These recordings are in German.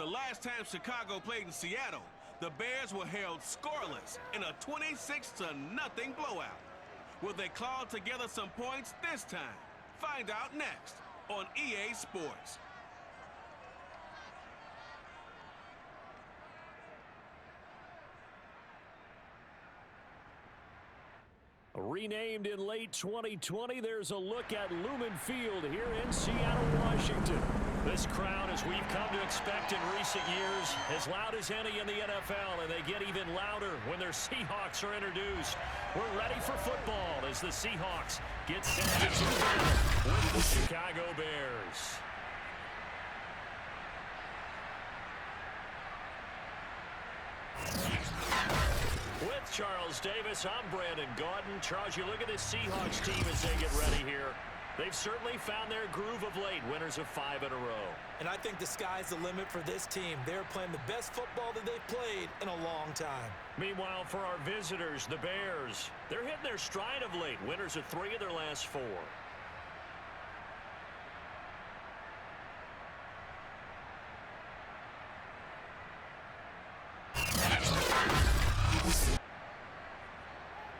last time Chicago played in Seattle, the Bears were held scoreless in a 26-0 blowout. Will they claw together some points this time? Find out next on EA Sports. Renamed in late 2020, there's a look at Lumen Field here in Seattle, Washington. This crowd, as we've come to expect in recent years, as loud as any in the NFL, and they get even louder when their Seahawks are introduced. We're ready for football as the Seahawks get set to do battle with the Chicago Bears. With Charles Davis, I'm Brandon Gaudin. Charles, you look at this Seahawks team as they get ready here. They've certainly found their groove of late, winners of 5 in a row. And I think the sky's the limit for this team. They're playing the best football that they've played in a long time. Meanwhile, for our visitors, the Bears, they're hitting their stride of late, winners of 3 of their last 4.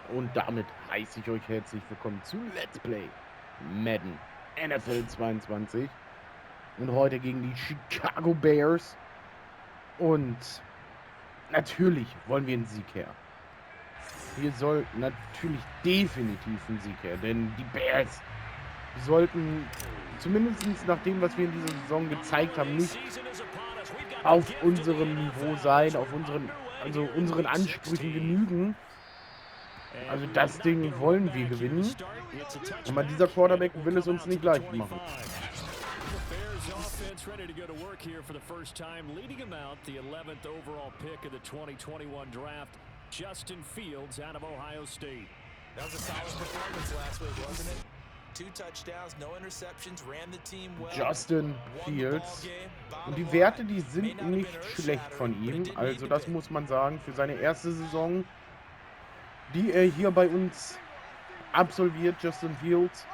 Und damit heiße ich euch herzlich willkommen zu Let's Play Madden NFL 22 und heute gegen die Chicago Bears und natürlich wollen wir einen Sieg her. Hier soll natürlich definitiv ein Sieg her, denn die Bears sollten zumindest nach dem, was wir in dieser Saison gezeigt haben, nicht auf unserem Niveau sein, auf unseren Ansprüchen genügen. Also das Ding wollen wir gewinnen. Aber dieser Quarterback will es uns nicht leicht machen. Ready to go to work here for the first time, leading him out, the 11th overall pick of the 2021 draft, Justin Fields out of Ohio State. That was a solid performance last week, wasn't it? 2 touchdowns, no interceptions, ran the team well. Justin Fields. Und die Werte, die sind nicht schlecht von ihm. Also das muss man sagen, für seine erste Saison, die er hier bei uns absolviert, Justin Fields,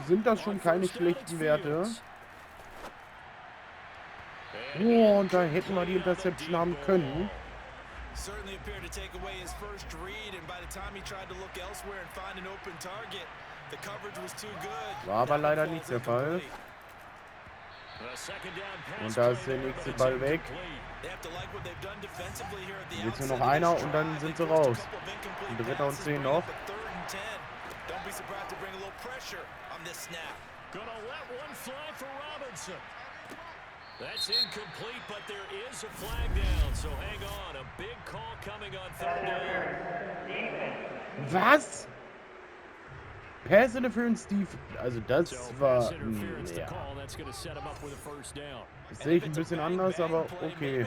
sind das schon keine schlechten Werte. Oh, und da hätten wir die Interception haben können. War aber leider nicht der Fall. Und da ist der nächste Ball weg. Jetzt nur noch einer und dann sind sie raus. 3. und 10 noch. That's incomplete, but there is a flag down, so hang on. A big call coming on 3rd down. Was? Pass Interference, Steve. Also das war... ja. Das sehe ich ein bisschen anders, aber okay.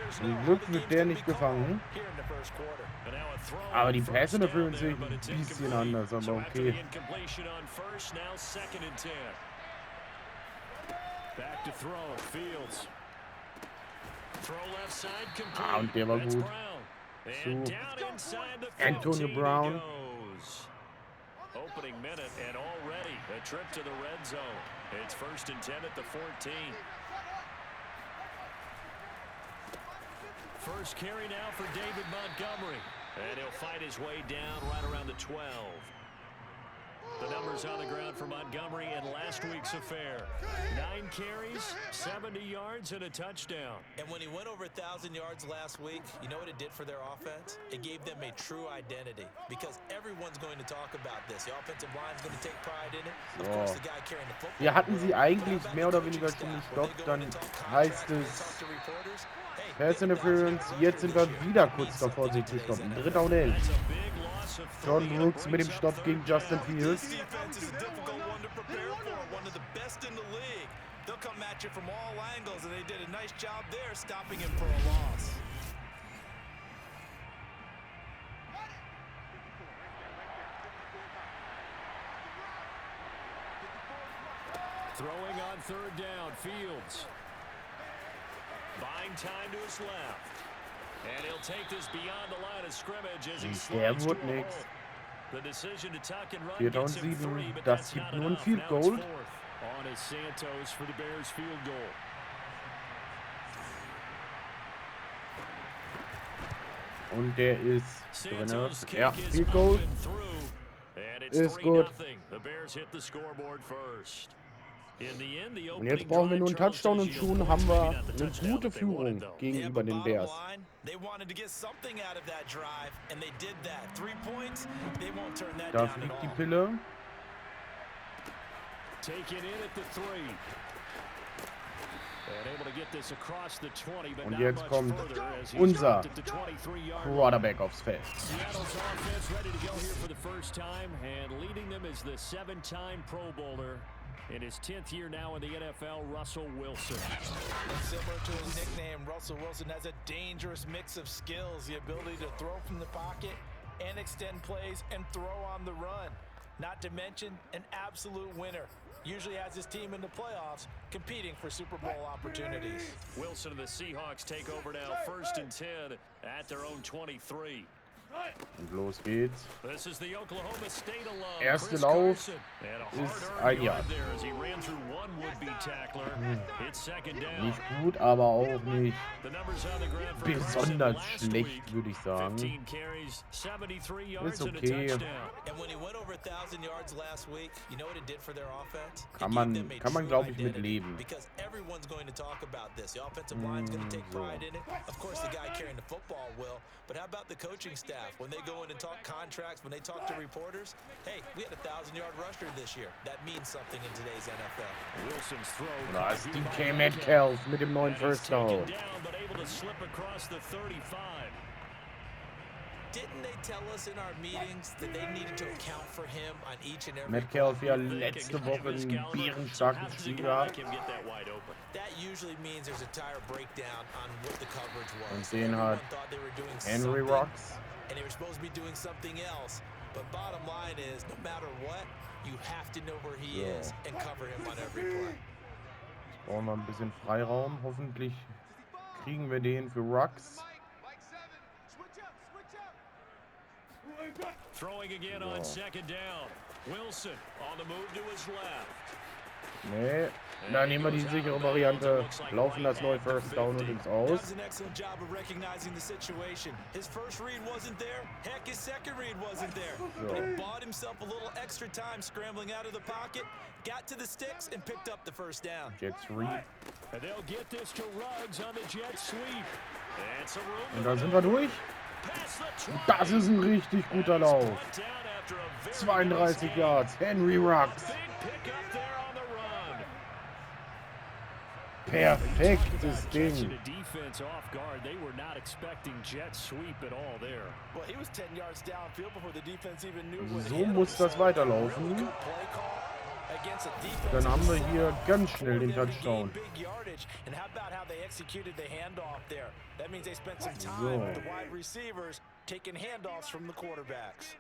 Zum Glück wird der nicht gefangen. Aber die Pass Interference sehe ich ein bisschen anders, aber okay. Und der war gut. Zu Antonio Brown. Opening minute and already a trip to the red zone. It's 1st and 10 at the 14. First carry now for David Montgomery. And he'll fight his way down right around the 12. The numbers on the ground for Montgomery in last week's affair. 9 carries, 70 yards, and a touchdown. And when he went over 1,000 yards last week, you know what it did for their offense? It gave them a true identity. Because everyone's going to talk about this. The offensive line's going to take pride in it. Of course, the guy carrying the football. Wir hatten sie eigentlich mehr oder weniger schon gestoppt. Dann heißt es Pass Interference. Jetzt sind wir wieder kurz davor, sie zu stoppen. 3. und 11. John Brooks mit dem Stopp gegen Justin Fields. Throwing on 3rd down, Fields. Buying time to his left. And he'll take this beyond the line of scrimmage as he slides Der wird nichts. The decision to tuck and run 4. und gets him 7. 3, but Das that's gibt not nur ein enough. Field Now it's Goal. 4th on is Santos for the Bears field goal. Und der ist drin. Santos' Ja, kick is Field up Goal. and through, and it's Ist 3-0. gut. The Bears hit the scoreboard first. In the end, the Und jetzt opening brauchen wir drive, nur einen Charles Touchdown und says schon yield haben points, wir maybe not the eine touchdown gute that they wanted, Führung though. gegenüber den Bears. They wanted to get something out of that drive, and they did that. 3 points, they won't turn that Da down at fliegt die all. Pille. Taken in at the 3. And able to get this across the 20, but Und not jetzt much kommt further as he's unser dropped at the 23-yard line. Quarterback aufs Feld. Seattle's offense ready to go here for the first time, and leading them is the 7-time Pro Bowler in his 10th year now in the NFL, Russell Wilson. Similar to his nickname, Russell Wilson has a dangerous mix of skills, the ability to throw from the pocket and extend plays and throw on the run. Not to mention an absolute winner. Usually has his team in the playoffs, competing for Super Bowl opportunities. Wilson and the Seahawks take over now, 1st and 10 at their own 23. Und los geht's. This is the Oklahoma State alum, Erste Chris Lauf Carson. And a ist hard-earned ein yard Yard. there as he ran through one would-be tackler. It's 2nd down. Nicht gut, aber auch nicht The numbers on the ground for besonders Carson last schlecht, week. würde ich sagen. 15 carries, 73 yards Ist and a okay. touchdown. And when he went over 1,000 yards last week, you know what it did for their offense? It Kann gave man, them a kann man true glaube ich, mit identity, leben. because everyone's going to talk about this. The offensive line's going to take pride in it. Of course, the guy carrying the football will. But how about the coaching staff? When they go in and talk contracts, when they talk to reporters, hey, we had a 1,000-yard rusher this year. That means something in today's NFL. Wilson's throw. Da ist DK Metcalf mit dem neuen And he's First taken Down. down, but able to slip across the 35. Didn't they tell us in our meetings that they needed to account for him on each and every Metcalf ja Think letzte a guy Woche of his ein caliber, so bärenstarkes how does a Spiel guy gehabt. like him get that wide open? That usually means there's a tire breakdown on what the coverage was. Und den Everyone hat thought they were doing Henry something, Rocks. and they were supposed to be doing something else. But bottom line is, no matter what, you have to know where he is and cover him on every play. Brauchen wir ein bisschen Freiraum. Hoffentlich kriegen wir den für Rocks. Throwing again on 2nd down. Wilson on the move to his left. Nee, dann nehmen wir die sichere Variante. Laufen das neue First Down und ins That Aus. was an excellent job of recognizing the situation. His first read wasn't there. Heck, his second read wasn't there. But he bought himself a little extra time scrambling out of the pocket, got to the sticks, and picked up the first down. Jets Read. And they'll get this to Ruggs on the jet sweep. And some room Und da sind wir durch. past the Das ist ein richtig guter Lauf. down after a very 32 nice Yards. Henry Rocks. big pickup there on the run. Perfektes Catching Ding. the defense off guard. They were not expecting jet sweep at all there. Well, he was 10 yards downfield before the defense even knew what So hit him. muss das weiterlaufen. Really good play call against a defense Dann haben wir that hier ganz schnell den forward every game, Touchdown. big yardage. And how about how they executed the handoff there? That means they spent some time So. with the wide receivers taking handoffs from the quarterbacks.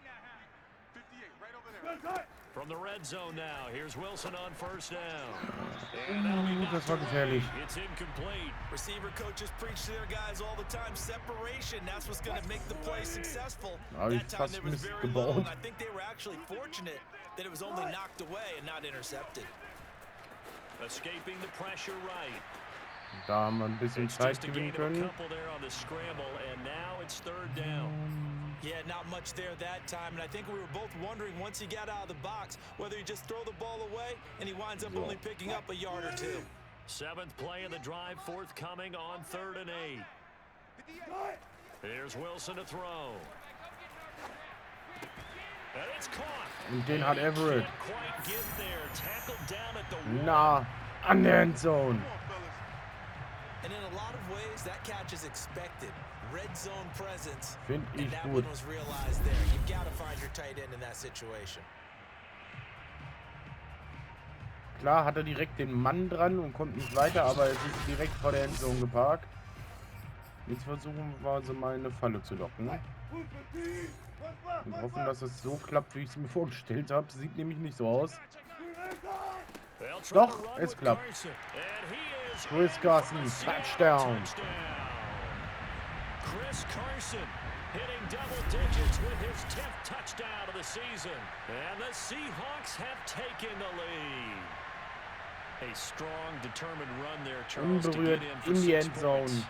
From the red zone now, here's Wilson on 1st down. And that'll be Das war gefährlich. It's incomplete. Receiver coaches preach to their guys all the time. Separation, that's what's going to make the play successful. Hab ich That time fast there was Mist very little, gebaut. and I think they were actually fortunate that it was only knocked away and not intercepted. Escaping the pressure right. Da haben wir ein bisschen It's Zeit just a gain gewinnen of a können. couple there on the scramble, and now it's 3rd down. Yeah, not much there that time, and I think we were both wondering once he got out of the box whether he just throw the ball away and he winds up only picking up a yard or two. 7th play of the drive forthcoming on 3rd and 8. Here's Wilson to throw. And it's caught. Und den hat Everett. Can't quite get there. Tackled down at the 1. Nah, an der Endzone. And in a lot of ways, that catch is expected. Red zone presence, Find and ich that gut. one was realized there. You've got to find your tight end in that situation. Klar hat er direkt den Mann dran und kommt nicht weiter, aber es ist direkt vor der Endzone geparkt. Jetzt versuchen wir so mal eine Falle zu locken. Und hoffen, dass es so klappt, wie ich es mir vorgestellt habe. Sieht nämlich nicht so aus. They'll try Doch, to run es with klappt. Carson. And he is Chris Carson, Touchdown. Chris Carson hitting double digits with his 10th touchdown of the season. And the Seahawks have taken the lead. A strong, determined run there, Charles, to get in for 6 points.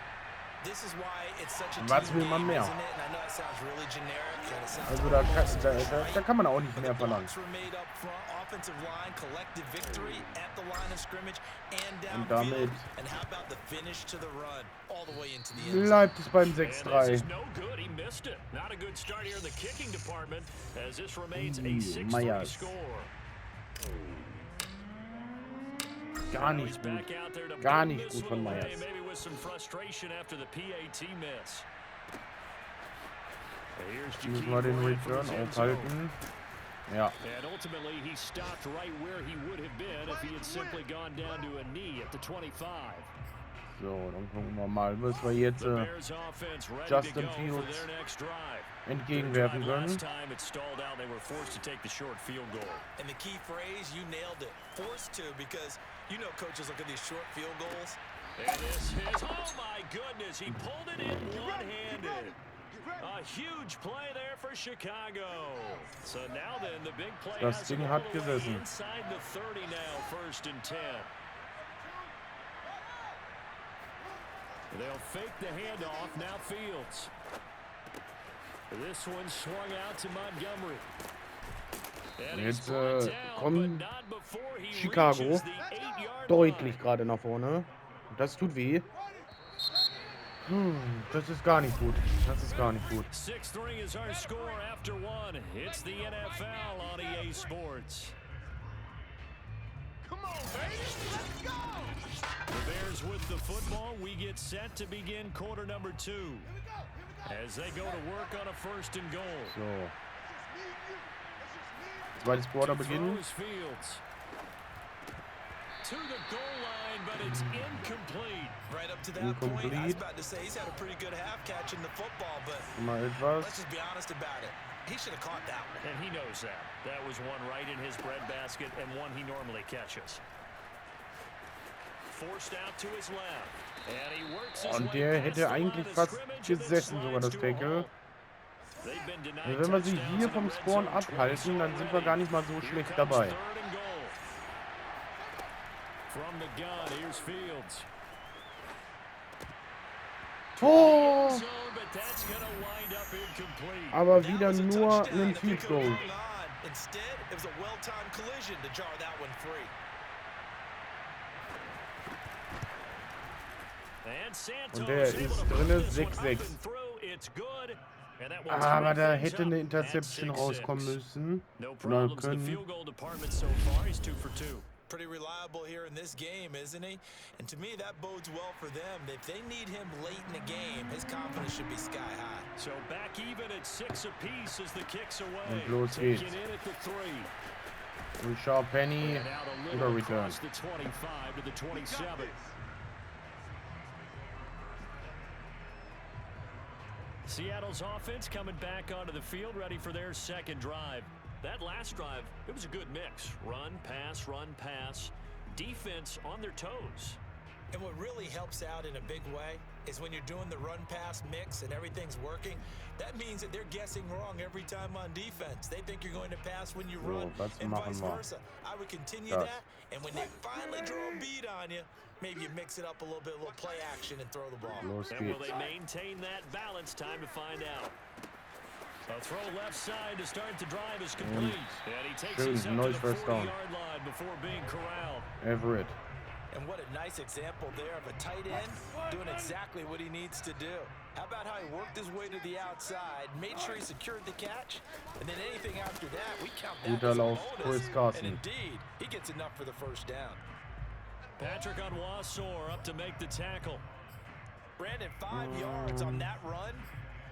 This is why it's such a Was team will man game, mehr? isn't it? And I know that sounds really generic, and it sounds Also da kann man auch nicht mehr verlangen. blocks were made up front, offensive line, collective victory at the line of scrimmage and Und downfield. damit And how about the finish to the run, all the way into the end zone? bleibt es beim And this 6-3. is no good. He missed it. Not a good start here in the kicking department as this remains a 6-3 Myers. score. Gar He's nicht gut. back out there to Gar boot nicht this gut von one away, Myers. maybe with some frustration after the PAT miss. Here's Müssen wir den Jakeem for his Return end zone. aufhalten. Ja. And ultimately, he stopped right where he would have been if he had simply gone down to a knee at the 25. So, dann gucken wir mal, was wir jetzt The Bears offense ready Justin to go for Fields their next drive. entgegenwerfen Their drive können. last time it stalled out. They were forced to take the short field goal. And the key phrase, you nailed it. Forced to, because you know coaches look at these short field goals. And this is, oh my goodness, he pulled it in one-handed. A huge play there for Chicago. So now then, the big play Das has Ding him hat all the way gesessen. inside the 30 now, 1st and 10. They'll fake the handoff, now Fields. This one swung out to Montgomery. And he's Jetzt brought down, kommen but not before he Chicago reaches the 8-yard deutlich line. gerade nach vorne. Das tut weh. Das ist gar nicht gut. Das ist gar nicht gut. 6-3 is our score after one. It's the NFL on EA Sports. Come on, baby. Let's go. The Bears with the football. We get set to begin quarter number 2. As they go to work on a 1st and goal. So. Zweites Quarter To beginnen. throw is Fields. To the goal line, but it's incomplete. Right up to that point, I was Incomplete. about to say he's had a pretty good half catching the football, but Mal let's etwas. just be honest about it. He should have caught that one. And he knows that. That was one right in his breadbasket and one he normally catches. Forced out to his left. And he works his Und way der past hätte the line eigentlich of fast scrimmage and then gesessen, sogar slides das to a Tackle. halt. They've been denied Also wenn wir sie touchdowns hier in vom the red Scoren zone abhalten, dann sind wir gar nicht mal so Here schlecht comes dabei. 3rd and goal. From the gun, here's Fields. Oh! Zone, but that's gonna wind up incomplete. Aber That wieder was a nur touchdown ein if he Field could've Goal. hung on. Instead, it was a well-timed collision to jar that one free. And Santos Und der able ist to put drinne, this one up 6-6. and through. It's good. And that one's Aber tied da things hätte up eine at Interception 6-6. rauskommen müssen. No Oder problems in the können. field goal department so far. He's 2 for 2. Pretty reliable here in this game, isn't he? And to me, that bodes well for them. If they need him late in the game, his confidence should be sky high. So back even at 6 apiece as the kicks away. Und los Taking geht's. in at the 3. Richard Penny. And out a Guter little Return. across the 25 to the 27. Seattle's offense coming back onto the field, ready for their 2nd drive. That last drive, it was a good mix. Run, pass, defense on their toes. And what really helps out in a big way is when you're doing the run-pass mix and everything's working, that means that they're guessing wrong every time on defense. They think you're going to pass when you run, was and machen vice wir? versa. I would continue Das. that, and when they finally draw a beat on you, maybe you mix it up a little bit, a little play action, and throw the ball. Los And will geht's. they maintain that balance? Time to find out. A throw left side to start the drive is complete. And he takes schön, us up neues to the First down. 40-yard line before being corralled. Everett. And what a nice example there of a tight end doing exactly what he needs to do. How about how he worked his way to the outside, made sure he secured the catch, and then anything after that, we count that Guter as a Lauf, bonus. Chris Carson. And indeed, he gets enough for the first down. Patrick Onwuasor up to make the tackle. Brandon, 5 yards on that run.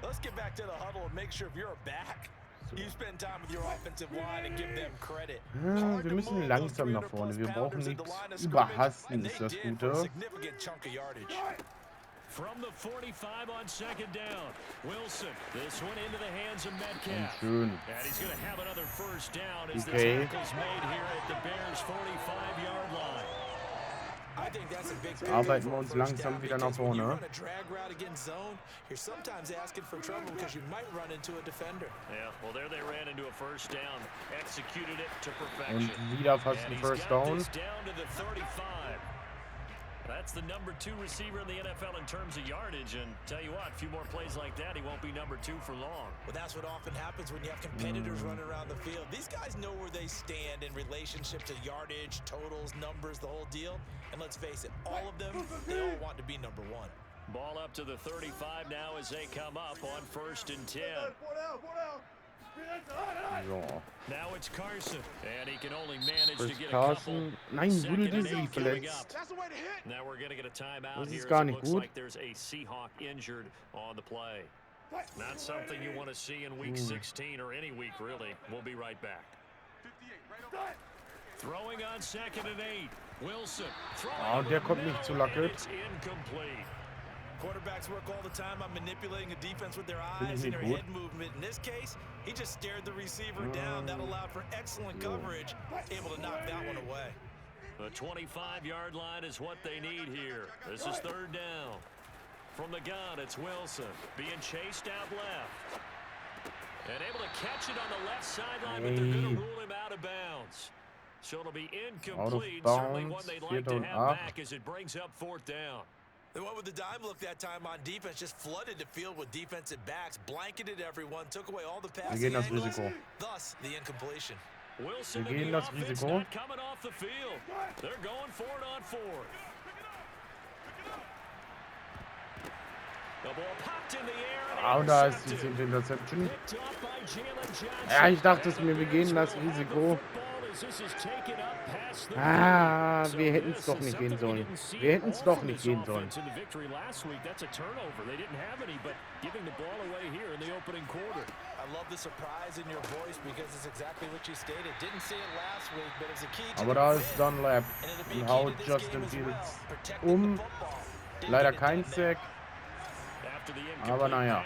Let's get back to the huddle and make sure if you're a back, you spend time with your offensive line and give them credit. Ja, wir müssen langsam nach vorne. Wir brauchen nichts überhasten, ist das Gute. Significant chunk of yardage. From the 45 on 2nd down. Wilson, this one into the hands of Metcalf. Schön. And he's going to have another first down as Okay. the tackle's made here at the Bears' 45-yard line. Jetzt arbeiten wir uns langsam wieder nach vorne. Und wieder fast ein First Down. That's the number 2 receiver in the NFL in terms of yardage, and tell you what, a few more plays like that, he won't be number 2 for long. Well, that's what often happens when you have competitors running around the field. These guys know where they stand in relationship to yardage, totals, numbers, the whole deal. And let's face it, all of them, they all want to be number 1. Ball up to the 35 now as they come up on 1st and 10. So. Now it's Carson, and he can only manage to get a Carson. couple. Nein, wurde sie verletzt. Now we're going to get a timeout Das here. ist gar It nicht looks gut. like there's a Seahawk injured on the play. Not something you want to see in week 16 or any week really. We'll be right back. Throwing on 2nd and 8. Wilson. Und der kommt nicht zu Lacke. It's incomplete. Quarterbacks work all the time on manipulating a defense with their eyes and their head movement. In this case, he just stared the receiver down. That allowed for excellent coverage, able to knock that one away. The 25-yard line is what they need here. This is 3rd down. From the gun, it's Wilson being chased out left. And able to catch it on the left sideline, but they're going to rule him out of bounds. So it'll be incomplete. Certainly one they'd like to have back as it brings up 4th down. They went with the dime look that time on defense, just flooded the field with defensive backs, blanketed everyone, took away all the passing angles, thus the incompletion. Wilson in the offense not coming off the field. They're going for it on 4th. The ball popped in the air. Und da ist die Interception. Ja, ich dachte es mir, wir gehen das Risiko. Wir hätten es doch nicht gehen sollen. Wir hätten es doch nicht gehen sollen. Aber da ist Dunlap und haut Justin Fields Leider kein Sack. Aber naja.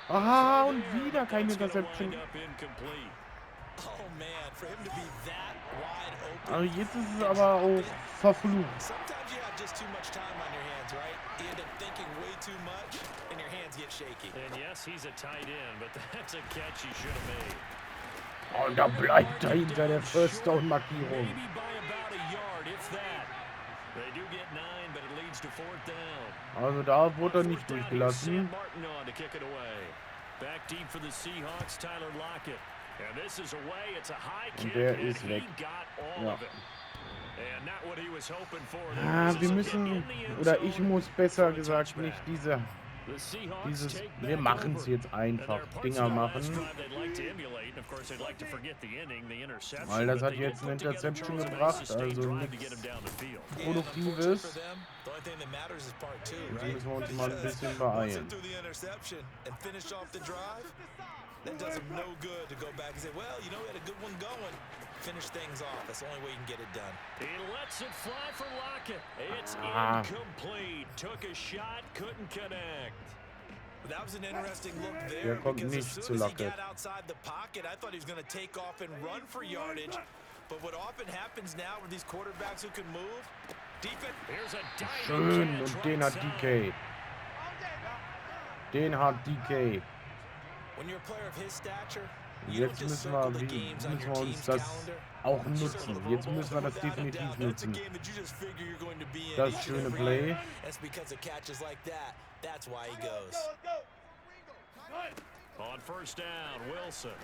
Aha, und wieder keine Interception. Also jetzt ist es aber auch verflucht. Und da bleibt er hinter der First Down Markierung. Also da wurde er nicht durchgelassen. Und der ist weg. Ja. Wir müssen, oder ich muss besser gesagt nicht wir machen es jetzt einfach, Dinger machen. Weil das hat jetzt eine Interception gebracht, also nichts Produktives. Jetzt müssen wir uns mal ein bisschen beeilen. That does him no good to go back and say, well, you know, we had a good one going. Finish things off. That's the only way you can get it done. He lets it fly for Lockett. It's incomplete. Took a shot, couldn't connect. That was an interesting look there because as soon as he got outside the pocket, I thought he was going to take off and run for yardage. But what often happens now with these quarterbacks who can move, defense. Schön, und den hat DK. Den hat DK. Jetzt müssen wir uns das auch nutzen. Jetzt müssen wir das definitiv nutzen. Das schöne Play. On 1st down, Wilson.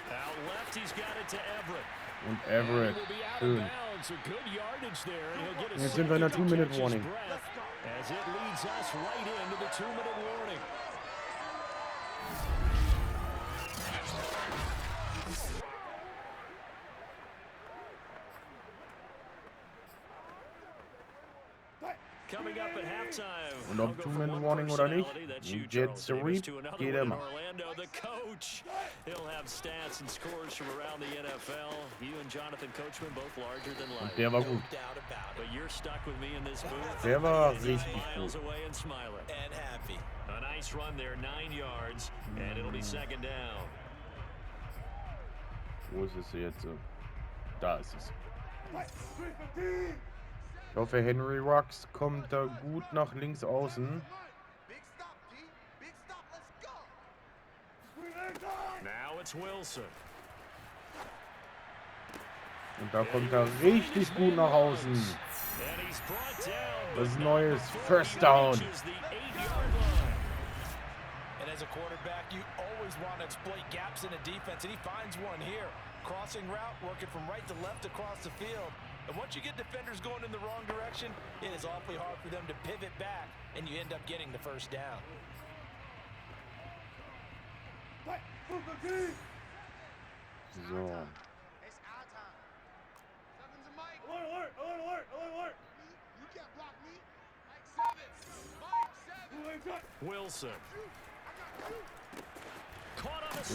Out left, he's got it to Everett. Und Everett. Schön. Jetzt sind wir in der 2-Minute Warning. As it leads us right into the 2-minute warning. Und ob 2-Minute Warning oder nicht, jetzt zurück, geht immer. Und der war gut. Der war richtig gut. Wo ist es jetzt? Da ist es. Ich hoffe, Henry Rux kommt da gut nach links außen. Now it's Wilson. Und da kommt er richtig gut nach außen. Das ist neues First Down. And as a quarterback, you always want to exploit gaps in a defense, and he finds one here. Crossing route, working from right to left across the field. And once you get defenders going in the wrong direction, it is awfully hard for them to pivot back, and you end up getting the first down. So. Wilson.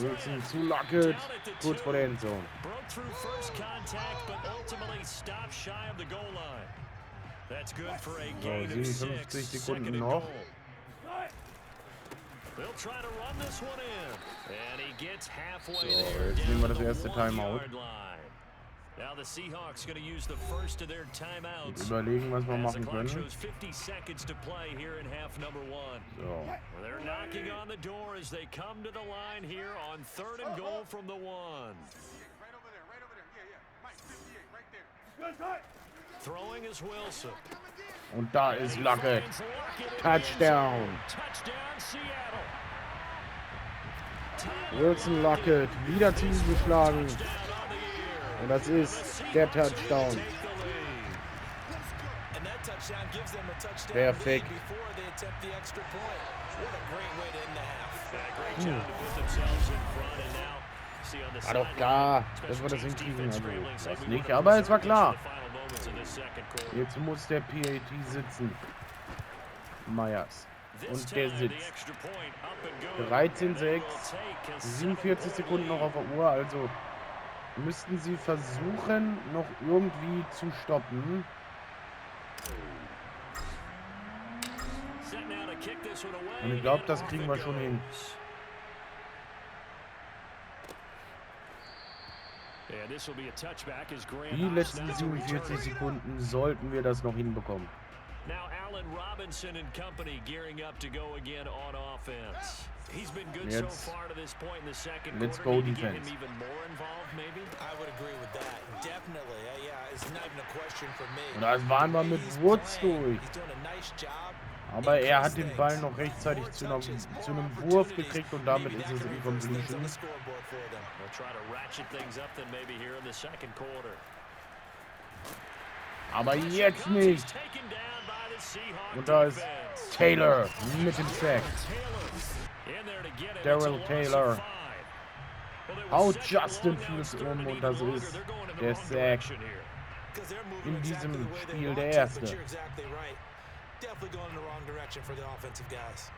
Wilson zu Lockett, kurz vor der Endzone. Broke through first contact, but ultimately stopped shy of the goal line. That's good for a gain of 6. 57 Sekunden Second and noch. goal. They'll try to run this one in. And he gets halfway there. Jetzt nehmen wir das down erste the Timeout. 1-yard line. Now the Seahawks going to use the first of their timeouts. Überlegen, was wir As the machen clock können. shows 50 seconds to play here in half number 1. So. Well, they're knocking on the door as they come to the line here on 3rd and goal from the 1. Throwing is Wilson. Und da ist Lockett. Touchdown. Touchdown Seattle. Wilson Lockett wieder zugeschlagen. Und das ist der Touchdown. Perfekt. War doch klar, dass wir das hinkriegen. Also, das nicht, aber es war klar. Jetzt muss der PAT sitzen. Myers. Und der sitzt. 13:6. 47 Sekunden noch auf der Uhr. Also müssten sie versuchen, noch irgendwie zu stoppen. Und ich glaube, das kriegen wir schon hin. Die letzten 47 Sekunden sollten wir das noch hinbekommen. Now Allen Robinson and company gearing up to go again on offense. He's been good so far to this point in the second quarter. Let's go Need to get defense. him even more involved, maybe? I would agree with that. Definitely. Yeah, it's not even a question for me. Und das waren wir mit Woods durch. He's doing a nice job. Aber er hat den Ball noch rechtzeitig zu einem Wurf gekriegt und damit ist es Incompletion. They'll try to ratchet things up then maybe here in the second quarter. Aber jetzt nicht. Und da ist Taylor mit dem Sack. Darrell Taylor haut Justin Fields um und das ist der Sack in diesem Spiel der erste. Definitely going in the wrong direction for the offensive guys.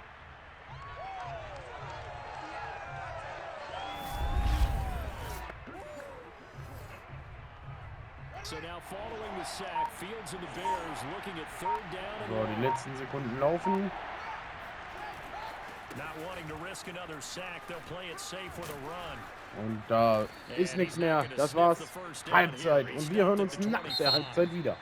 So now following the sack, Fields and the Bears looking at 3rd down. So, die letzten Sekunden laufen. Not wanting to risk another sack, they'll play it safe with a run. Und da ist nichts mehr. Das war's. Halbzeit. Und wir hören uns nach der Halbzeit wieder.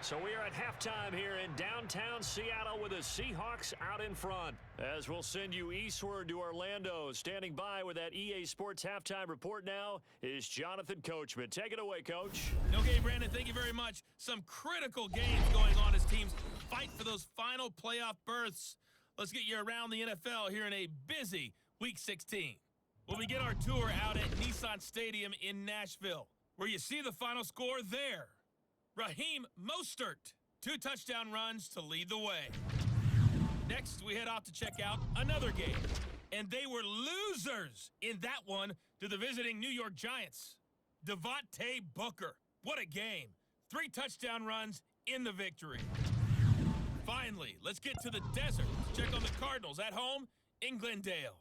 So we are at halftime here in downtown Seattle with the Seahawks out in front. As we'll send you eastward to Orlando. Standing by with that EA Sports halftime report now is Jonathan Coachman. Take it away, Coach. Okay, Brandon, thank you very much. Some critical games going on as teams fight for those final playoff berths. Let's get you around the NFL here in a busy Week 16. We'll begin our tour out at Nissan Stadium in Nashville, where you see the final score there. Raheem Mostert, 2 touchdown runs to lead the way. Next, we head off to check out another game. And they were losers in that one to the visiting New York Giants. Devontae Booker, what a game. 3 touchdown runs in the victory. Finally, let's get to the desert to check on the Cardinals at home in Glendale.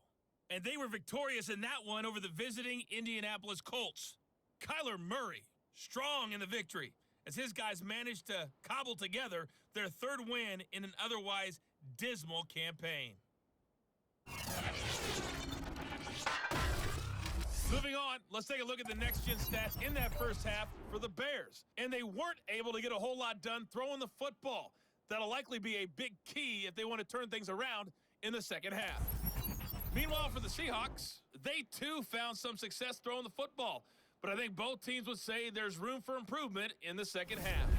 And they were victorious in that one over the visiting Indianapolis Colts. Kyler Murray, strong in the victory, as his guys managed to cobble together their 3rd win in an otherwise dismal campaign. Moving on, let's take a look at the next-gen stats in that first half for the Bears. And they weren't able to get a whole lot done throwing the football. That'll likely be a big key if they want to turn things around in the second half. Meanwhile, for the Seahawks, they too found some success throwing the football. But I think both teams would say there's room for improvement in the second half.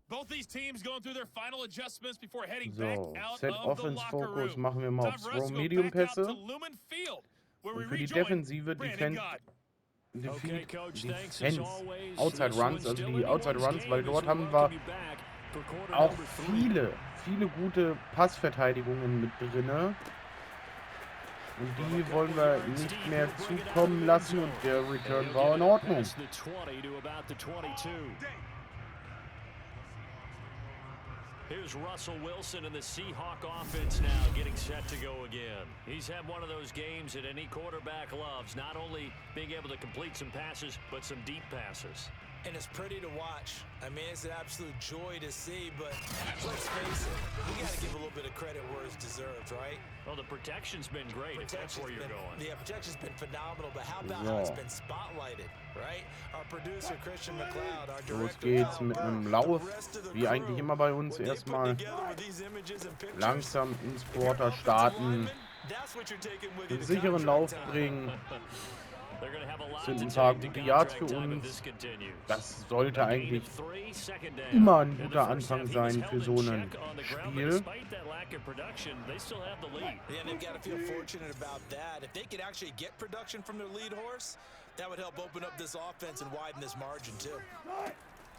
Both these teams going through their final adjustments before heading back out Set of the Offense locker Focus room. machen wir mal Time auf for us Throw to go Medium back out to Pässe. Lumen Field, where Und we für die rejoin Defensive Brandon God. Defense, Outside Runs, also die Outside Runs, weil dort haben wir auch viele gute Passverteidigungen mit drinne. Und die wollen wir nicht mehr zukommen lassen und der Return war in Ordnung. Here's Russell Wilson and the Seahawk offense now getting set to go again. He's had one of those games that any quarterback loves, not only being able to complete some passes, but some deep passes. And it's pretty to watch. I mean, it's an absolute joy to see, but let's face it, we got to give a little bit of credit where it's deserved, right? Well, the protection's been great, if that's where you're going. Yeah, protection's been phenomenal, but how about how it's been spotlighted, right? Our producer, Christian McLeod, our Los director, geht's mit einem Lauf, wie eigentlich immer bei uns. Erstmal langsam ins Quarter starten, den sicheren Lauf bringen. Sind ein paar gute Yards für uns. Das sollte eigentlich immer ein guter Anfang sein für so ein Spiel. Yeah, they've got to feel fortunate about that. If they could actually get production from their lead horse, that would help open up this offense and widen this margin too.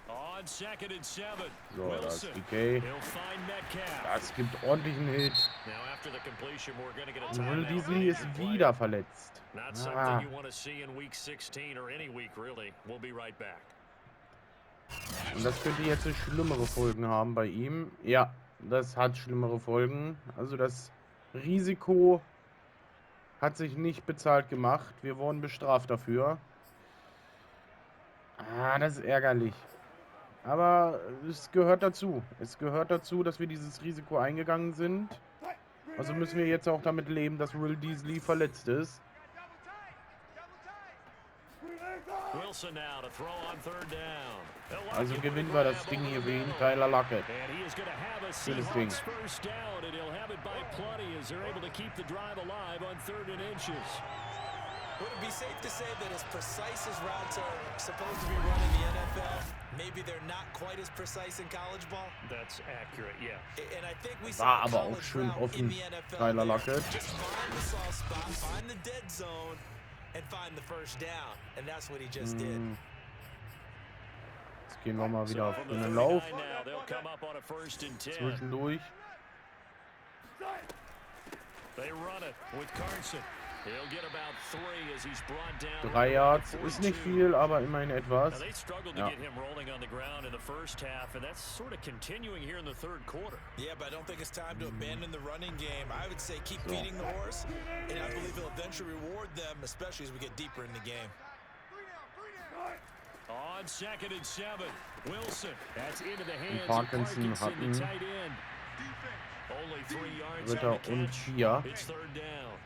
On 2nd and 7. So, das ist DK. Das gibt ordentlichen Hit. Und Will Disley ist wieder verletzt. Und das könnte jetzt schlimmere Folgen haben bei ihm. Ja, das hat schlimmere Folgen. Also das Risiko hat sich nicht bezahlt gemacht. Wir wurden bestraft dafür. Das ist ärgerlich. Aber es gehört dazu. Es gehört dazu, dass wir dieses Risiko eingegangen sind. Also müssen wir jetzt auch damit leben, dass Will Disley verletzt ist. Also gewinnen wir das Ding hier wegen Tyler Lockett. Schönes Ding. Would it be safe to say that as precise as routes are supposed to be run in the NFL, maybe they're not quite as precise in college ball? That's accurate, yeah. And I think we War saw a aber auch college schön route offen, in the NFL. Tyler Lockett. Just find the soft spot, find the dead zone, and find the first down. And that's what he just did. Jetzt gehen wir mal wieder auf einen Lauf. Zwischendurch. They run it with Carson. 3 Yards ist nicht viel, aber immerhin etwas. Ja. Yeah, but I don't think it's time to abandon the running game. I would say keep feeding the horse, and I believe he'll eventually reward them, especially as we get deeper in the game. On 2nd and 7, Wilson. That's into the hands Parkinson of Parkinson, the hatten tight end. Only 3 yards Ritter on the und catch. 4. It's 3rd down.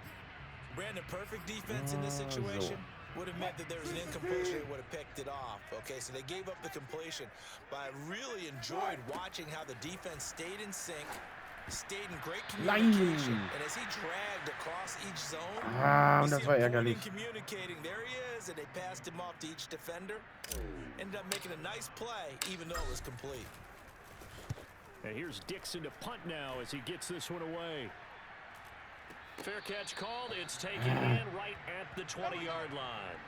Brandon, perfect defense in this situation would have meant that there was an incompletion that would have picked it off. Okay, so they gave up the completion, but I really enjoyed watching how the defense stayed in sync, stayed in great communication, and as he dragged across each zone, Und das war ärgerlich. communicating, there he is, and they passed him off to each defender. Ended up making a nice play, even though it was complete. And here's Dixon to punt now as he gets this one away. Fair catch called. It's taken in right at the 20-yard line.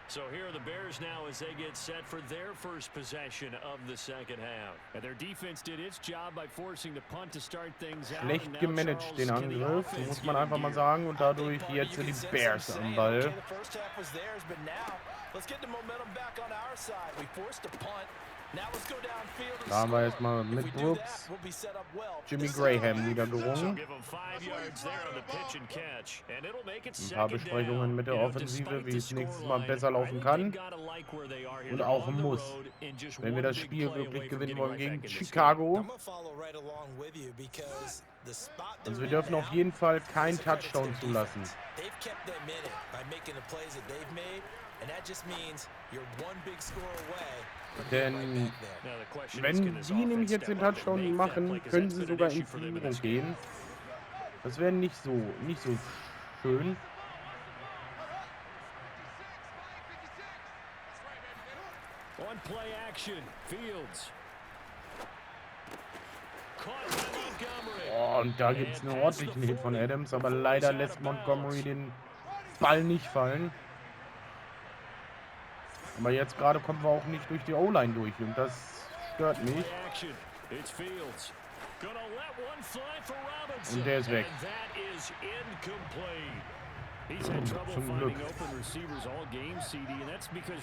So here are the Bears now as they get set for their first possession of the second half. And their defense did its job by forcing the punt to start things out. Schlecht gemanagt den Angriff, muss man einfach mal sagen. Und dadurch jetzt sind die Bears am Ball. The first half was theirs, but now let's get the momentum back on our side. We forced a punt. Da haben wir erstmal mit Brooks Jimmy Graham wieder gerungen. Ein paar Besprechungen mit der Offensive, wie es nächstes Mal besser laufen kann und auch muss, wenn wir das Spiel wirklich gewinnen wollen gegen Chicago. Also wir dürfen auf jeden Fall keinen Touchdown zulassen. Denn wenn die nämlich jetzt den Touchdown machen, können sie sogar in Führung gehen. Das wäre nicht so schön. Oh, und da gibt es einen ordentlichen Hit von Adams, aber leider lässt Montgomery den Ball nicht fallen. Aber jetzt gerade kommen wir auch nicht durch die O-Line durch und das stört mich. Und der ist weg. Zum Glück.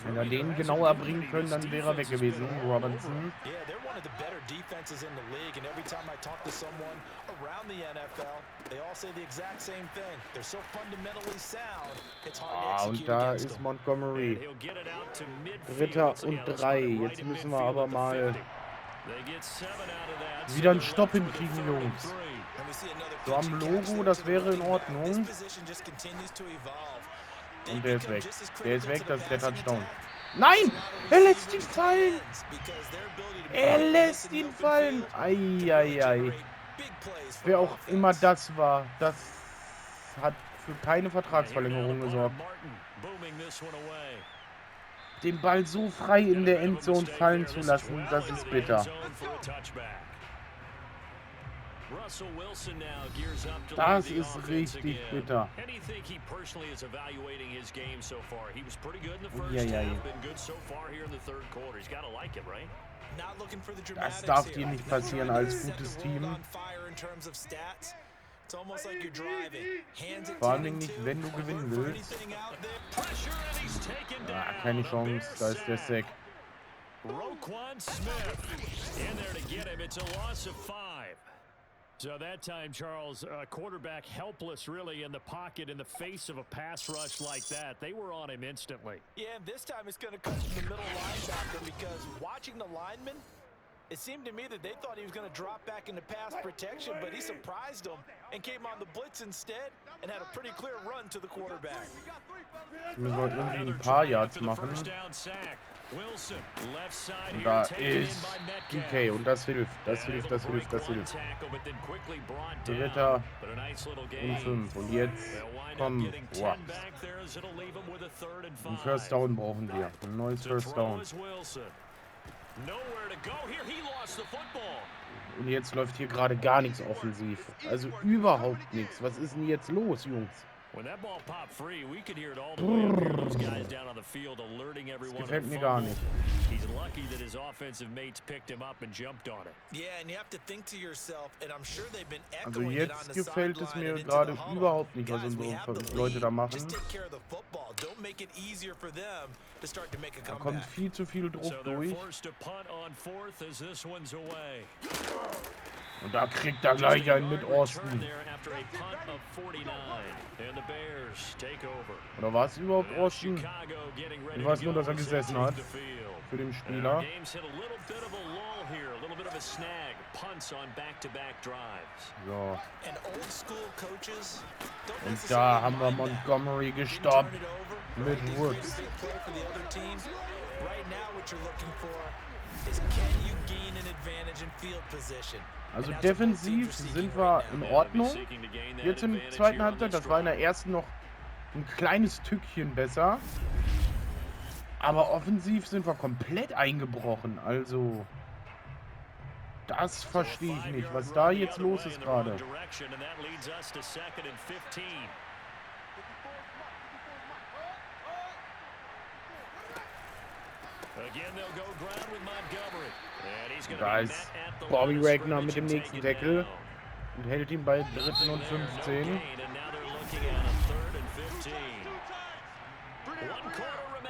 Wenn er den genauer bringen können, dann wäre er weg gewesen, Robinson. Und da ist Montgomery. 3. und 3. Jetzt müssen wir aber mal wieder einen Stopp hinkriegen, Jungs. So am Logo, das wäre in Ordnung. Und der ist weg. Der ist weg, das ist der Touchdown. Nein! Er lässt ihn fallen! Er lässt ihn fallen! Eieiei. Wer auch immer das war, das hat für keine Vertragsverlängerung gesorgt. Den Ball so frei in der Endzone fallen zu lassen, das ist bitter. Das ist richtig bitter. Das darf dir nicht passieren als gutes Team. Vor allem nicht, wenn du gewinnen willst. Ah, keine Chance, da ist der Sack. So that time, Charles, quarterback helpless really in the pocket in the face of a pass rush like that. They were on him instantly. Yeah, and this time it's going to come from the middle linebacker because watching the lineman, it seemed to me that they thought he was going to drop back into pass protection, but he surprised them and came on the blitz instead and had a pretty clear run to the quarterback. Wir sollten irgendwie ein paar Yards machen. Und da ist DK und das hilft, das hilft. 3. und 5. Und jetzt kommen ein First Down brauchen wir. Ein neues First Down. Und jetzt läuft hier gerade gar nichts offensiv. Also überhaupt nichts. Was ist denn jetzt los, Jungs? Das gefällt mir gar nicht. Also jetzt gefällt es mir gerade überhaupt nicht, was unsere Leute da machen. Da kommt viel zu viel Druck durch. Und da kriegt er gleich einen mit Austin. Oder war es überhaupt Austin? Ich weiß nur, dass er gesessen hat. Für den Spieler. So. Und da haben wir Montgomery gestoppt. Mit Woods. Also defensiv sind wir in Ordnung. Jetzt im zweiten Halbzeit, das war in der ersten noch ein kleines Tückchen besser. Aber offensiv sind wir komplett eingebrochen. Also das verstehe ich nicht, was da jetzt los ist gerade. Da ist Bobby Wagner mit dem nächsten Tackle und hält ihn bei 3. und 15.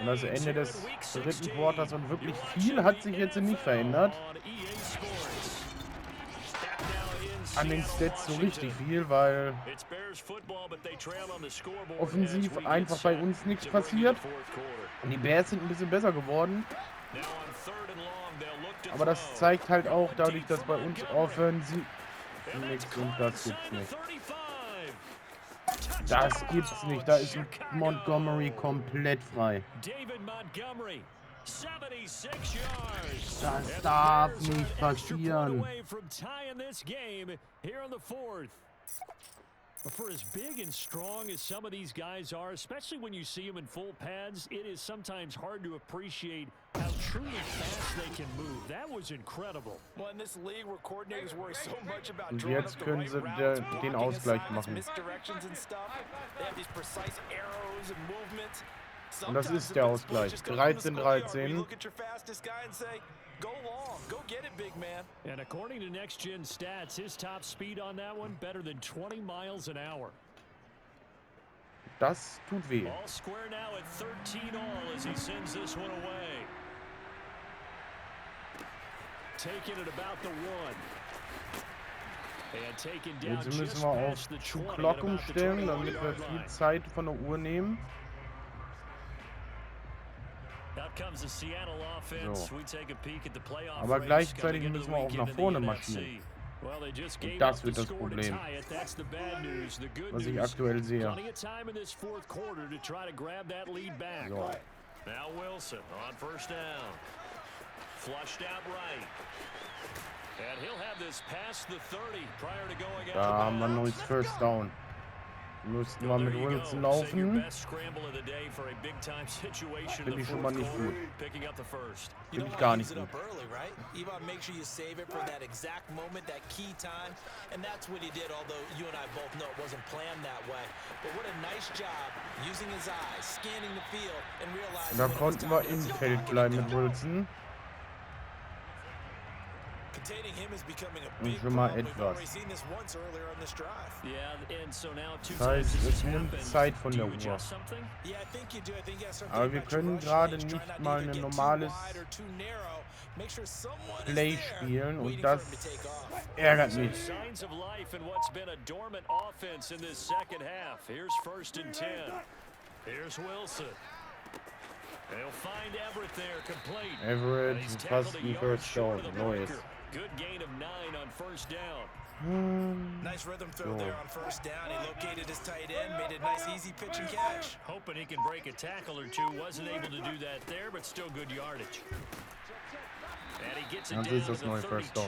Und das Ende des dritten Quarters und wirklich viel hat sich jetzt nicht verändert. An den Stats so richtig viel, weil offensiv einfach bei uns nichts passiert. Und die Bears sind ein bisschen besser geworden. Aber das zeigt halt auch dadurch, dass bei uns offensiv nichts und das gibt's nicht. Das gibt's nicht. Da ist Montgomery komplett frei. Das darf nicht passieren. For as big and strong as some of these guys are, especially when you see them in full pads, it is sometimes hard to appreciate how truly fast they can move. That was incredible. Well, in this league where coordinators worry so much about Und drawing jetzt up the können right sie routes, den blocking Ausgleich assignments, machen. misdirections and stuff. They have these precise arrows and movements. Und das ist der Ausgleich. 13-13. Look at your fastest guy and say, go long, go get it, big man. And according to Next Gen Stats, his top speed on that one better than 20 miles an hour. Das tut weh. All square now at 13 all as he sends this one away. Taking it about the one. And taken down Jetzt müssen just wir auf past the True 20 Clock at about the umstellen, 21 damit wir yard viel line. Zeit von der Uhr nehmen. Out comes the Seattle offense. So. We take a peek at the playoff Aber race gleichzeitig coming into müssen the wir auch weekend nach in vorne the marschieren. NFC. Well, they just Und gave das up the wird das score to Problem, tie it. That's the bad news. The good was ich news, aktuell sehe. plenty of time in this fourth quarter to try to grab that lead back. So. Now Wilson on first down. Flushed out right. And he'll have this past the 30 prior to going out. Da haben wir ein neues First Down. Müssten wir mit Wilson laufen. Finde ich schon mal nicht gut. Finde ich gar nicht gut. You want to make sure you save it for that exact moment, that key time, and that's what he did, although you and I both know it wasn't planned that way. But what a nice job using his eyes, scanning the field, and realizing Da konnten wir im Feld bleiben mit Wilson. Und schon mal etwas. Das heißt, es nimmt Zeit von der Uhr. Aber wir können gerade nicht mal ein normales Play spielen und das ärgert mich. Everett fast ein First Down. Neues. Good gain of 9 on first down. Nice rhythm throw there on first down. He located his tight end, made a nice easy pitch and catch. Hoping he can break a tackle or two. Wasn't able to do that there, but still good yardage. And he gets it down to the 32.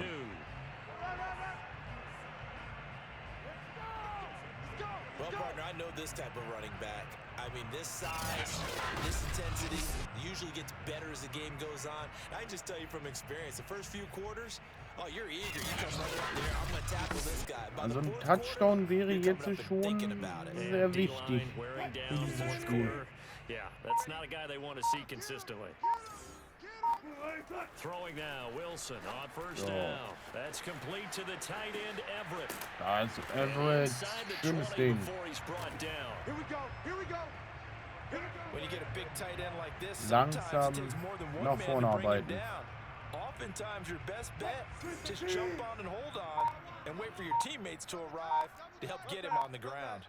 Well, partner, I know this type of running back. I mean, this size, this intensity usually gets better as the game goes on. I can just tell you from experience, the first few quarters, oh, you're eager. You come running up there, I'm going to tackle this guy. Also ein Touchdown wäre jetzt schon sehr wichtig in diesem Spiel. Yeah, that's not a guy they want to see consistently. Throwing now, Wilson on first down. That's complete to the tight end, Everett. Da ist Everett, schönes Ding. When you get a big tight end like this, Langsam nach vorne arbeiten. Oftentimes your best bet, just jump on and hold on and wait for your teammates to arrive to help get him on the ground.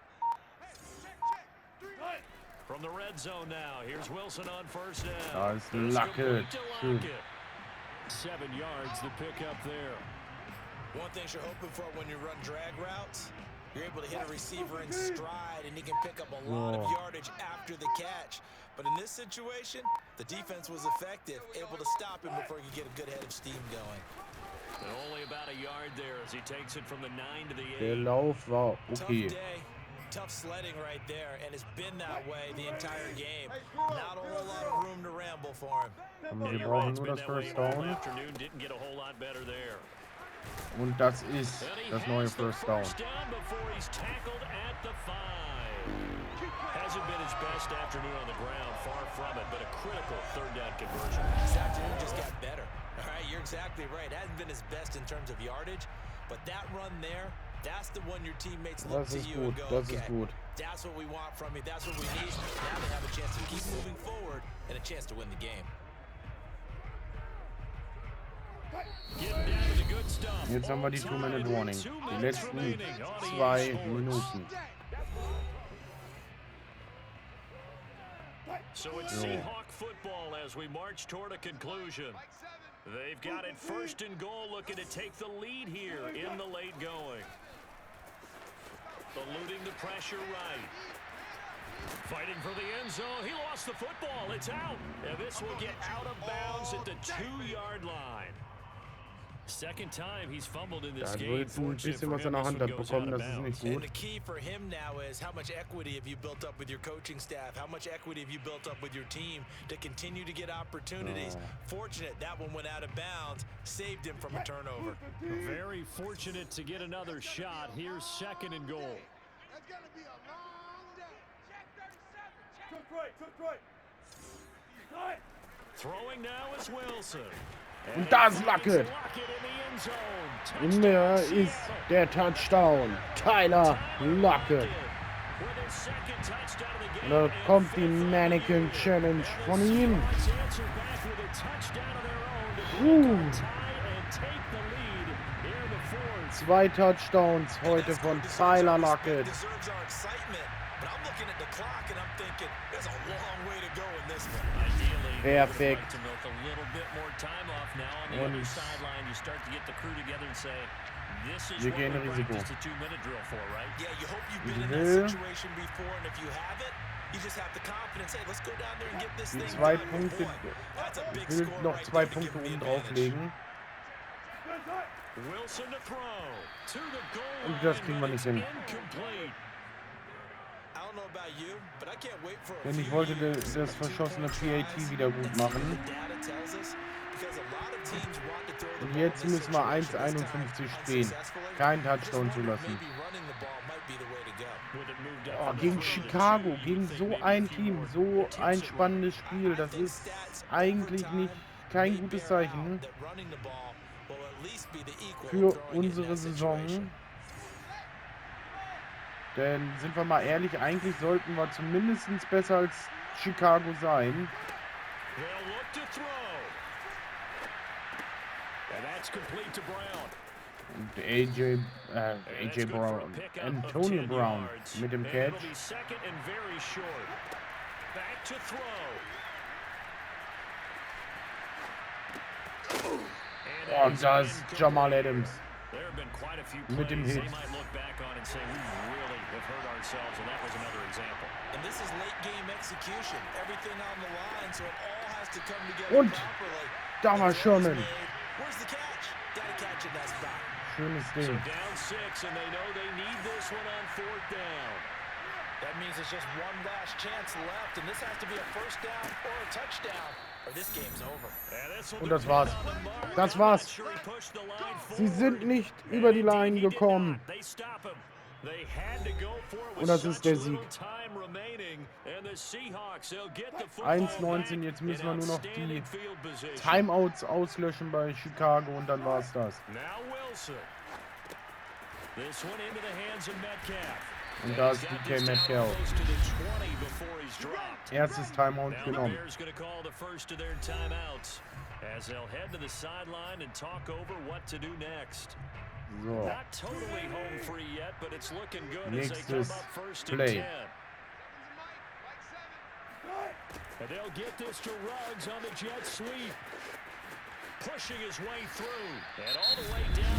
From the red zone now, here's Wilson on first down. Da ist Lacke. Schön. 7 yards to pick up there. One thing you're hoping for when you run drag routes, you're able to hit a receiver in stride and he can pick up a lot of yardage after the catch. But in this situation, the defense was effective, able to stop him before he could get a good head of steam going. And only about a yard there as he takes it from the 9 to the 8. Der Lauf war okay. Tough sledding right there, and it's been that way the entire game. Not a whole lot of room to ramble for him. Aber wir brauchen nur das First Down. Und das ist das neue First Down. Hasn't been his best afternoon on the ground, far from it, but a critical third down conversion. This afternoon just got better. All right, you're exactly right. Hasn't been his best in terms of yardage, but that run there, That's the one your teammates look Das to ist you gut, and go, das okay, ist gut. that's what we want from you. That's what we need. Now they have a chance to keep moving forward and a chance to win the game. Getting down to the good stuff. Jetzt haben wir die 2-Minute Warning. Die letzten 2 Minuten. So it's Seahawk football as we march toward a conclusion. They've got it first and goal, looking to take the lead here in the late going. Eluding the pressure right. Fighting for the end zone. He lost the football. It's out. And this will get out of bounds at the 2-yard line. Second time he's fumbled in this Da game. wird jetzt ein bisschen was in der Hand hat bekommen, das ist nicht And gut. the key for him now is how much equity have you built up with your coaching staff? How much equity have you built up with your team to continue to get opportunities? Fortunate that one went out of bounds, saved him from a turnover. Very fortunate to get another shot. Here's second and goal. That's gonna be a long day. Check 37. Check. Throwing now is Wilson. Und da ist Luckett. Und der ist der Touchdown. Tyler Luckett. Und da kommt die Mannequin Challenge von ihm. 2 Touchdowns heute von Tyler Luckett. Perfekt. Und wir gehen Risiko. Die 2 Punkte. Ich will noch 2 Punkte oben drauflegen. Und das kriegen wir nicht hin. Denn ich wollte das verschossene PAT wieder gut machen. Und jetzt müssen wir 1,51 stehen. Kein Touchdown zulassen. Oh, gegen Chicago, gegen so ein Team, so ein spannendes Spiel. Das ist eigentlich nicht kein gutes Zeichen für unsere Saison. Denn sind wir mal ehrlich, eigentlich sollten wir zumindest besser als Chicago sein. Und AJ Brown, Antonio Brown mit dem Catch. Und da ist Jamal Adams mit dem Hit. Und da war Sherman. Schönes Ding. That means there's just one last chance left, and this has to be a first down or a touchdown, or this game's over. Und das war's. Das war's. Sie sind nicht über die Line gekommen. Und das ist der Sieg. 1:19, jetzt müssen wir nur noch die Timeouts auslöschen bei Chicago und dann war's das. Und da ist DK Metcalf. Erstes Timeout genommen. So. Nächstes Play.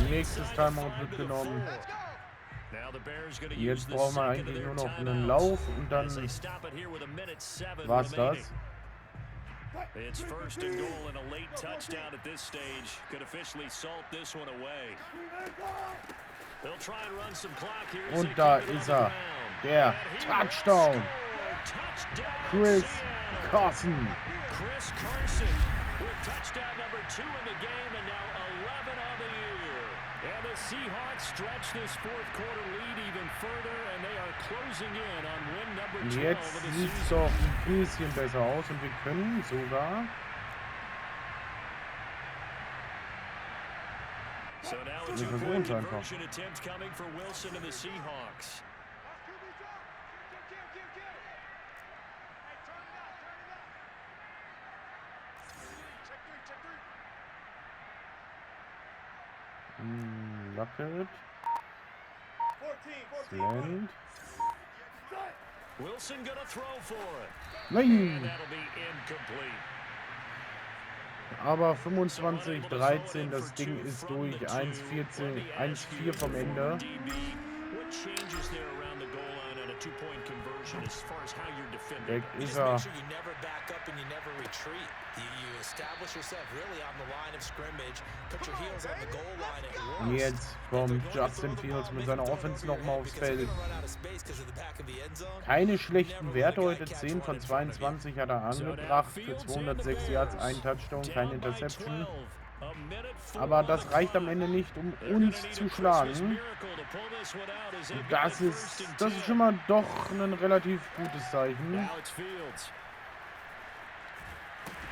Nächstes Timeout wird genommen. Jetzt brauchen wir eigentlich nur noch einen Lauf und dann war's das. It's first and goal and a late touchdown at this stage could officially salt this one away. They'll try and run some clock here. Und da ist er, der Touchdown. Chris Carson. Chris Carson with touchdown number 2 in the game and now 11 on the year. And the Seahawks stretch this fourth quarter lead even further and they are closing in on win number 12 Jetzt of the sieht es season. doch ein bisschen besser aus und wir können sogar So now a Wir two-point versuchen es einfach. conversion attempt coming for Wilson and the Seahawks. Lockett. 14. Slant. Wilson gonna throw for it. Nein! And that'll be incomplete. Aber 25-13, das Ding ist durch. 1-14, 1-4 vom Ende. What changes there around the goal line on a two-point conversion as far as how you're defending? Weg You ist just er. make sure you never back up and you never retreat. You establish yourself really on the line of scrimmage, put your heels on the goal line at Und once. jetzt kommt Justin Fields mit seiner Offense nochmal aufs Feld. Keine schlechten Werte heute. 10 von 22 hat er angebracht. Für 206 Yards, ein Touchdown, keine Interception. Aber das reicht am Ende nicht, um uns zu schlagen. Und das ist schon mal doch ein relativ gutes Zeichen.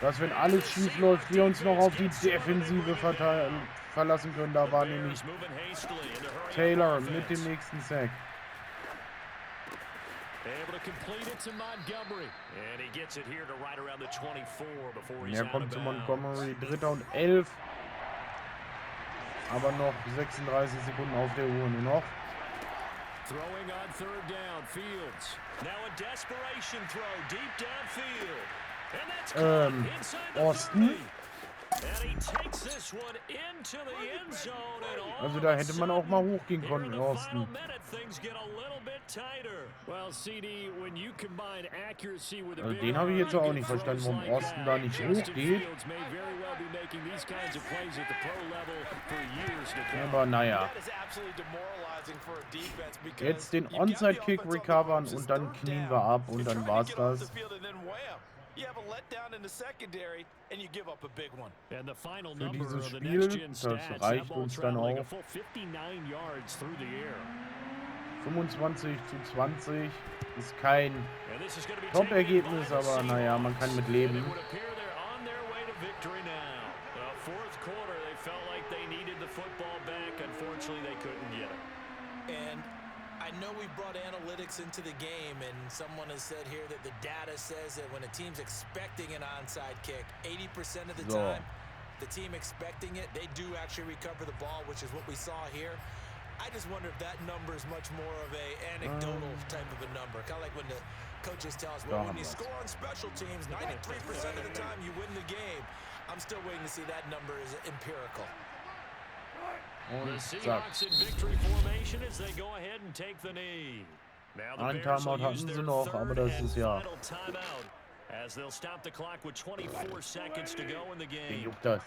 Dass, wenn alles schief läuft, wir uns noch auf die Defensive verlassen können. Da war nämlich Taylor mit dem nächsten Sack. Er kommt zu Montgomery, 3. und 11. Aber noch 36 Sekunden auf der Uhr nur noch. Throwing on third down, Fields. Now a desperation throw deep downfield. And that's caught inside the Austin. 30. And he takes this one into the end zone. And all Also da of a hätte man auch mal sudden, hochgehen here in können, the final Austin. minute, things get a little bit tighter. Well, CD, when you combine accuracy with a Also big den habe ich jetzt arm, auch nicht verstanden, warum throws like Austin that. da nicht Justin hochgeht. Fields may very well be making these kinds of plays at the pro level for years to come. Aber naja. Jetzt den Onside-Kick recovern und dann knien wir ab und dann war's das. And the final Für number dieses of the Spiel, next-gen das stats, reicht that ball uns dann traveling a auch. full 59 yards through the air. 25-20 ist kein And this is going to be Top-Ergebnis, taken by the aber naja, man kann Seahawks. mit And leben. it would appear they're on their way to victory now. Fourth quarter, they felt like they needed the football back. Unfortunately, they couldn't get it. And I know we brought analytics into the game, and someone has said here that the data says that when a team's expecting an onside kick, 80% of the So. time, the team expecting it, they do actually recover the ball, which is what we saw here. I just wonder if that number is much more of a anecdotal type of a number. Kind of like when the coaches tell us, well, when you score on special teams, 93% of the time you win the game. I'm still waiting to see that number is empirical. The Und zack. Seahawks in victory formation as they go ahead and take the knee. Now the Ein Bears will Timeout use hatten sie their noch, aber third das and ist ja... final timeout as they'll stop the clock with 24 seconds to go in the Wen game. juckt das?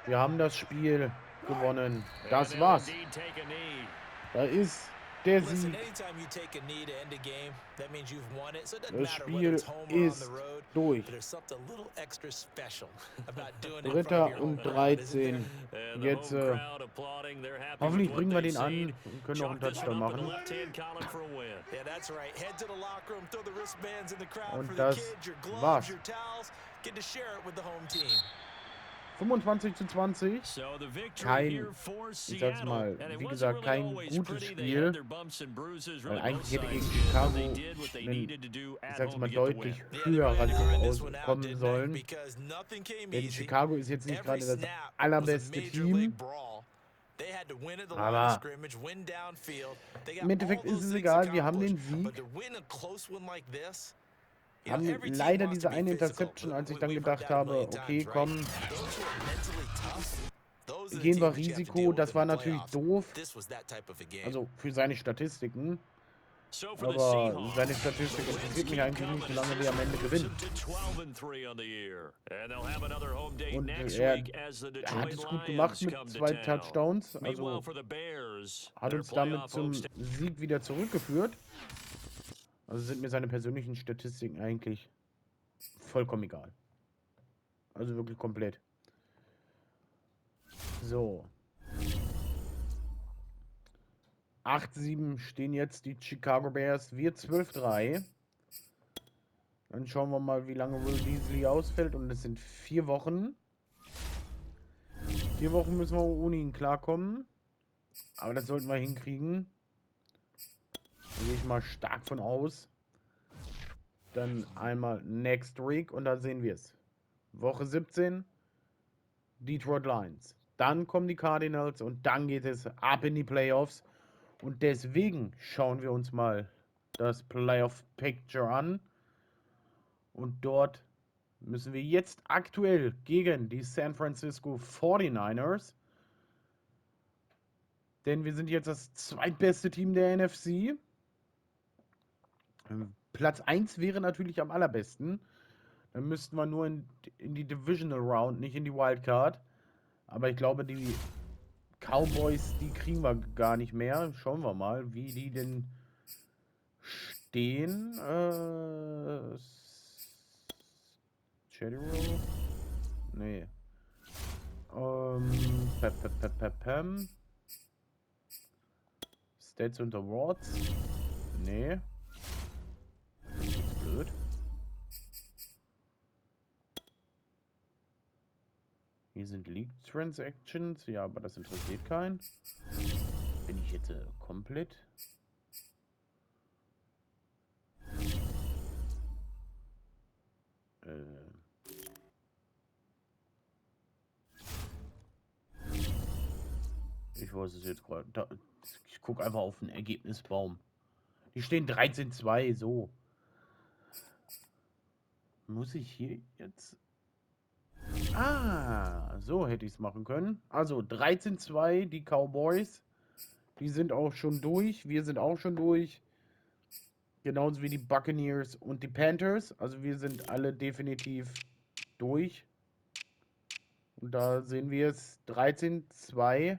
Wir haben das Spiel gewonnen. Das And they'll war's. indeed take a knee. Da ist der Listen, Sieg. anytime you take a knee to end a game, that means you've won it. So it doesn't Das matter whether Spiel it's home or on ist the road. durch. But there's something a little extra special about doing it in front of 3. your und home crowd, isn't there? 13. And the Jetzt, home crowd applauding. They're happy hoffentlich with bringen what wir they've den an seen. und können noch einen Chalk this Touchdown one up in the machen. left-hand column for a win. Yeah, that's right. Head to the locker room, throw the wristbands in the crowd Und for das the kids, your gloves, war's. your towels. Get to share it with the home team. 25-20. So the victory Kein, here for ich sag's Seattle. mal, And it wie wasn't gesagt, really kein always gutes pretty. They Spiel. had their bumps and bruises, Weil really both eigentlich hätte sides gegen did, Chicago but they did what they needed to do ich at sag's home mal, to get the deutlich win. Yeah, they höher really grind this one out, rauskommen didn't they? sollen. Because nothing came Denn easy. Chicago ist jetzt nicht Every gerade das snap was a allerbeste major Team. league brawl. They had to win at the line of Aber scrimmage, win downfield. They got im Endeffekt all ist those es things egal, wir haben den accomplished. But Sieg. to win a close one like this, you Haben know, every team leider wants diese to be eine physical. Interception, als ich dann We've heard gedacht that a habe, million okay, times, right? komm, Those who are mentally tough, those are the gehen wir teams that you have to Risiko. deal with Das in war the natürlich playoffs. doof. This was that type of a game. Also für seine Statistiken. So for the Aber Seahawks, seine Statistik interessiert mich eigentlich nicht, solange wir am Ende gewinnen. to 12-3 on the year. And they'll have another home day Und next er week as the hat Detroit es gut gemacht Lions mit come to 2 town. Touchdowns. Meanwhile Also for the Bears, hat their uns damit playoff zum hopes Sieg wieder zurückgeführt. Also sind mir seine persönlichen Statistiken eigentlich vollkommen egal. Also wirklich komplett. So. 8-7 stehen jetzt die Chicago Bears. Wir 12-3. Dann schauen wir mal, wie lange Will Beasley ausfällt. Und es sind 4 Wochen. 4 Wochen müssen wir ohne ihn klarkommen. Aber das sollten wir hinkriegen. Da gehe ich mal stark von aus. Dann einmal Next Week und da sehen wir es. Woche 17, Detroit Lions. Dann kommen die Cardinals und dann geht es ab in die Playoffs. Und deswegen schauen wir uns mal das Playoff-Picture an. Und dort müssen wir jetzt aktuell gegen die San Francisco 49ers. Denn wir sind jetzt das zweitbeste Team der NFC. Platz 1 wäre natürlich am allerbesten. Dann müssten wir nur in die Divisional Round, nicht in die Wildcard. Aber ich glaube, die Cowboys, die kriegen wir gar nicht mehr. Schauen wir mal, wie die denn stehen. Schedule? Nee. Stats und Awards? Nee. Blöd. Hier sind League Transactions. Ja, aber das interessiert keinen. Bin ich jetzt komplett? Ich weiß es jetzt gerade. Ich gucke einfach auf den Ergebnisbaum. Die stehen 13-2, so. Muss ich hier jetzt... Ah, so hätte ich es machen können. Also 13-2, die Cowboys. Die sind auch schon durch. Wir sind auch schon durch. Genauso wie die Buccaneers und die Panthers. Also wir sind alle definitiv durch. Und da sehen wir es 13-2.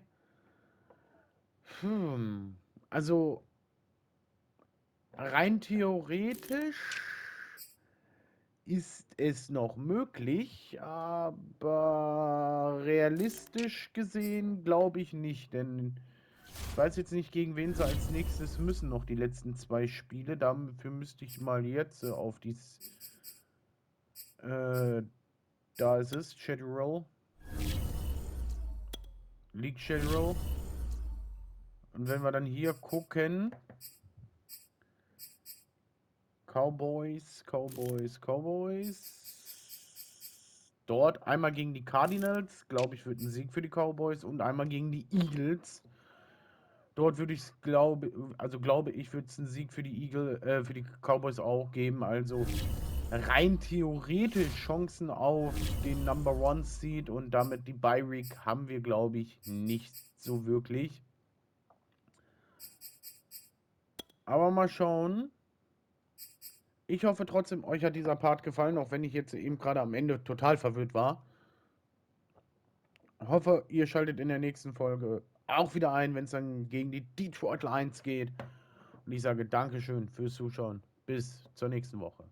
Also rein theoretisch ist es noch möglich, aber realistisch gesehen glaube ich nicht, denn ich weiß jetzt nicht, gegen wen sie als nächstes müssen, noch die letzten 2 Spiele. Dafür müsste ich mal jetzt auf die... da ist es, Schedule. League Schedule. Und wenn wir dann hier gucken... Cowboys. Dort einmal gegen die Cardinals, glaube ich, wird ein Sieg für die Cowboys und einmal gegen die Eagles. Dort würde ich es glaube ich, würde es einen Sieg für die für die Cowboys auch geben. Also rein theoretisch Chancen auf den Number One Seed und damit die Bye Week haben wir, glaube ich, nicht so wirklich. Aber mal schauen. Ich hoffe trotzdem, euch hat dieser Part gefallen, auch wenn ich jetzt eben gerade am Ende total verwirrt war. Hoffe, ihr schaltet in der nächsten Folge auch wieder ein, wenn es dann gegen die Detroit Lions geht. Und ich sage Dankeschön fürs Zuschauen. Bis zur nächsten Woche.